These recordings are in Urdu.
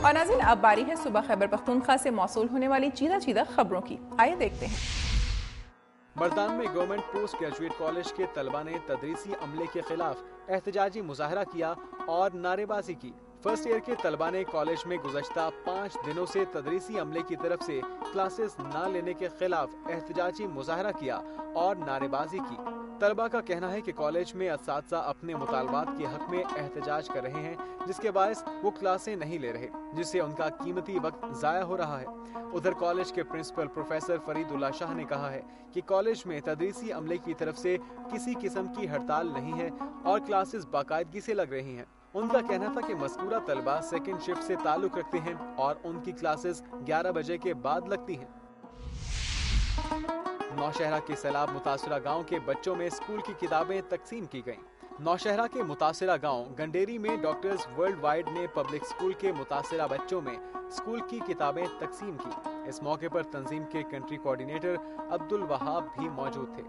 اور ناظرین اب باری ہے صبح خیبر پختونخوا سے موصول ہونے والی چیدہ چیدہ خبروں کی، آئے دیکھتے ہیں۔ مردان میں گورنمنٹ پوسٹ گریجویٹ کالج کے طلبہ نے تدریسی عملے کے خلاف احتجاجی مظاہرہ کیا اور نعرے بازی کی۔ فرسٹ ایئر کے طلبہ نے کالج میں گزشتہ 5 دنوں سے تدریسی عملے کی طرف سے کلاسز نہ لینے کے خلاف احتجاجی مظاہرہ کیا اور نعرے بازی کی۔ طلبہ کا کہنا ہے کہ کالج میں اساتذہ اپنے مطالبات کے حق میں احتجاج کر رہے ہیں، جس کے باعث وہ کلاسیں نہیں لے رہے، جس سے ان کا قیمتی وقت ضائع ہو رہا ہے۔ ادھر کالج کے پرنسپل پروفیسر فرید اللہ شاہ نے کہا ہے کہ کالج میں تدریسی عملے کی طرف سے کسی قسم کی ہڑتال نہیں ہے اور کلاسز باقاعدگی سے لگ رہی ہیں۔ ان کا کہنا تھا کہ مذکورہ طلبہ سیکنڈ شفٹ سے تعلق رکھتے ہیں اور ان کی کلاسز 11 بجے کے بعد لگتی ہیں۔ نوشہرہ کے سیلاب متاثرہ گاؤں کے بچوں میں اسکول کی کتابیں تقسیم کی گئیں۔ نوشہرہ کے متاثرہ گاؤں گنڈیری میں ڈاکٹرز ورلڈ وائڈ نے پبلک اسکول کے متاثرہ بچوں میں اسکول کی کتابیں تقسیم کی۔ اس موقع پر تنظیم کے کنٹری کوارڈینیٹر عبد الوہاب بھی موجود تھے۔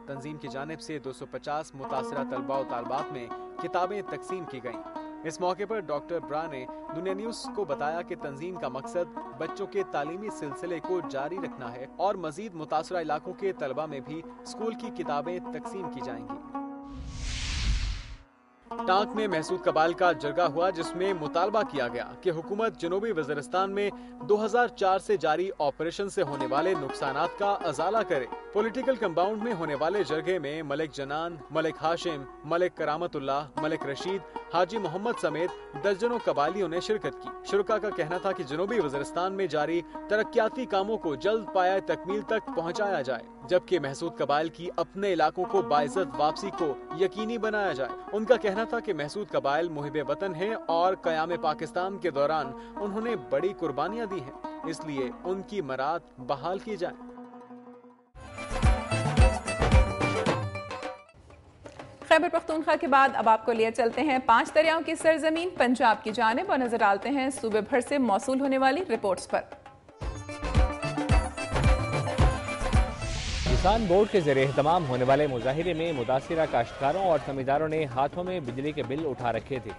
تنظیم کی جانب سے 250 متاثرہ طلباء و طالبات میں کتابیں تقسیم کی گئیں۔ اس موقع پر ڈاکٹر برا نے دنیا نیوز کو بتایا کہ تنظیم کا مقصد بچوں کے تعلیمی سلسلے کو جاری رکھنا ہے اور مزید متاثرہ علاقوں کے طلباء میں بھی اسکول کی کتابیں تقسیم کی جائیں گی۔ ٹانک میں محسود قبائل کا جرگہ ہوا، جس میں مطالبہ کیا گیا کہ حکومت جنوبی وزیرستان میں 2004 سے جاری آپریشن سے ہونے والے نقصانات کا ازالہ کرے۔ پولیٹیکل کمپاؤنڈ میں ہونے والے جرگے میں ملک جنان، ملک ہاشم، ملک کرامت اللہ، ملک رشید، حاجی محمد سمیت درجنوں قبائلیوں نے شرکت کی۔ شرکاء کا کہنا تھا کہ جنوبی وزیرستان میں جاری ترقیاتی کاموں کو جلد پایہ تکمیل تک پہنچایا جائے، جبکہ محسود قبائل کی اپنے علاقوں کو باعزت واپسی کو یقینی بنایا جائے۔ ان کا کہنا تھا کہ محسود قبائل محب وطن ہیں اور قیام پاکستان کے دوران انہوں نے بڑی قربانیاں دی ہیں، اس لیے ان کی مراعات بحال کی جائیں۔ خیبر پختونخوا کے بعد اب آپ کو لیے چلتے ہیں 5 دریاؤں کی سرزمین پنجاب کی جانب اور نظر ڈالتے ہیں صوبے بھر سے موصول ہونے والی رپورٹس پر۔ کسان بورڈ کے زیر اہتمام ہونے والے مظاہرے میں متاثرہ کاشتکاروں اور زمینداروں نے ہاتھوں میں بجلی کے بل اٹھا رکھے تھے۔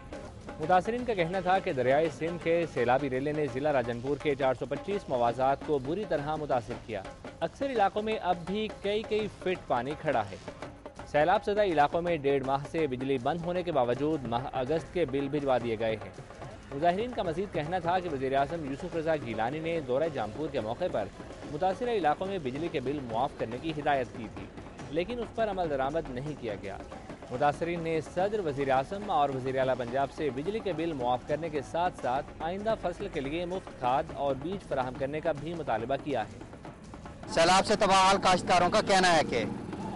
متاثرین کا کہنا تھا کہ دریائے سندھ کے سیلابی ریلے نے ضلع راجن پور کے 425 موازات کو بری طرح متاثر کیا۔ اکثر علاقوں میں اب بھی کئی فٹ پانی کھڑا ہے۔ سیلاب زدہ علاقوں میں 1.5 ماہ سے بجلی بند ہونے کے باوجود ماہ اگست کے بل بھجوا دیے گئے ہیں۔ مظاہرین کا مزید کہنا تھا کہ وزیر اعظم یوسف رضا گیلانی نے دورہ جامپور کے موقع پر متاثرہ علاقوں میں بجلی کے بل معاف کرنے کی ہدایت کی تھی، لیکن اس پر عمل درآمد نہیں کیا گیا۔ متاثرین نے صدر، وزیر اعظم اور وزیر اعلیٰ پنجاب سے بجلی کے بل معاف کرنے کے ساتھ ساتھ آئندہ فصل کے لیے مفت کھاد اور بیج فراہم کرنے کا بھی مطالبہ کیا ہے۔ سیلاب سے تباہ حال کاشتکاروں کا کہنا ہے کہ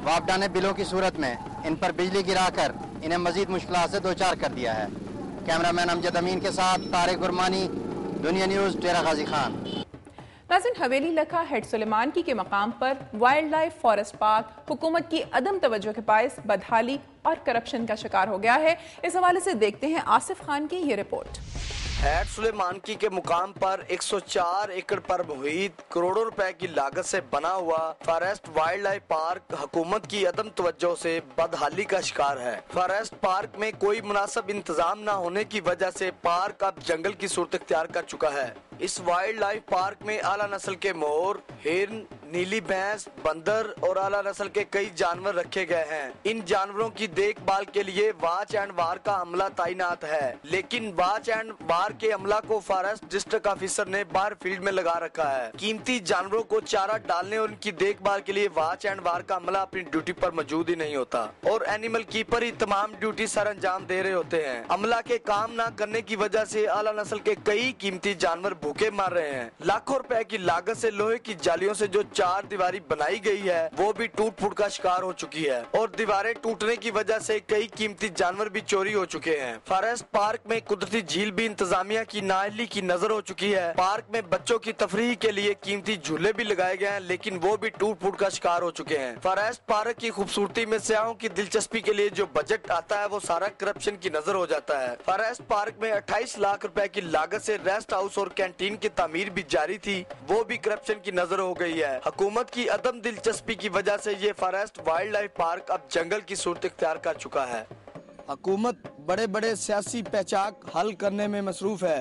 واپڈانے بلوں کی صورت میں ان پر بجلی گرا کر انہیں مزید مشکلات سے دوچار کر دیا ہے۔ کیمرہ مین امجد امین کے ساتھ طارق گرمانی، دنیا نیوز، ڈیرہ غازی خان۔ ناظرین حویلی لکھا ہیڈ سلیمان کی کے مقام پر وائلڈ لائف فارسٹ پارک حکومت کی عدم توجہ کے باعث بدحالی اور کرپشن کا شکار ہو گیا ہے۔ اس حوالے سے دیکھتے ہیں آصف خان کی یہ رپورٹ۔ ہیڈ سلیمانکی کے مقام پر 104 ایکڑ پر محیط کروڑوں روپے کی لاگت سے بنا ہوا فارسٹ وائلڈ لائف پارک حکومت کی عدم توجہ سے بدحالی کا شکار ہے۔ فارسٹ پارک میں کوئی مناسب انتظام نہ ہونے کی وجہ سے پارک اب جنگل کی صورت اختیار کر چکا ہے۔ اس وائلڈ لائف پارک میں اعلیٰ نسل کے مور، ہرن، نیلی بھینس، بندر اور اعلیٰ نسل کے کئی جانور رکھے گئے ہیں۔ ان جانوروں کی دیکھ بھال کے لیے واچ اینڈ وار کا عملہ تعینات ہے، لیکن واچ اینڈ وار کے عملہ کو فارسٹ ڈسٹرکٹ آفیسر نے باہر فیلڈ میں لگا رکھا ہے۔ قیمتی جانوروں کو چارہ ڈالنے اور ان کی دیکھ بھال کے لیے واچ اینڈ وار کا عملہ اپنی ڈیوٹی پر موجود ہی نہیں ہوتا اور اینیمل کیپر ہی تمام ڈیوٹی سر انجام دے رہے ہوتے ہیں۔ عملہ کے کام نہ کرنے کی وجہ سے اعلیٰ نسل کے کئی قیمتی جانور بھوکے مر رہے ہیں۔ لاکھوں روپے کی لاگت سے لوہے کی جالیوں سے جو چار دیواری بنائی گئی ہے وہ بھی ٹوٹ پھوٹ کا شکار ہو چکی ہے اور دیواریں ٹوٹنے کی وجہ سے کئی قیمتی جانور بھی چوری ہو چکے ہیں۔ فارسٹ پارک میں قدرتی جھیل بھی انتظامیہ کی نااہلی کی نظر ہو چکی ہے۔ پارک میں بچوں کی تفریح کے لیے قیمتی جھولے بھی لگائے گئے ہیں، لیکن وہ بھی ٹوٹ پھوٹ کا شکار ہو چکے ہیں۔ فارسٹ پارک کی خوبصورتی میں سیاحوں کی دلچسپی کے لیے جو بجٹ آتا ہے وہ سارا کرپشن کی نظر ہو جاتا ہے۔ فارسٹ پارک میں 28 لاکھ روپے کی لاگت سے ریسٹ ہاؤس اور کینٹین کی تعمیر بھی جاری تھی، وہ بھی کرپشن کی نظر ہو گئی ہے۔ حکومت کی عدم دلچسپی کی وجہ سے یہ فارسٹ وائلڈ لائف پارک اب جنگل کی صورت اختیار کر چکا ہے۔ حکومت بڑے بڑے سیاسی پیچاک حل کرنے میں مصروف ہے،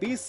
20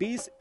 20,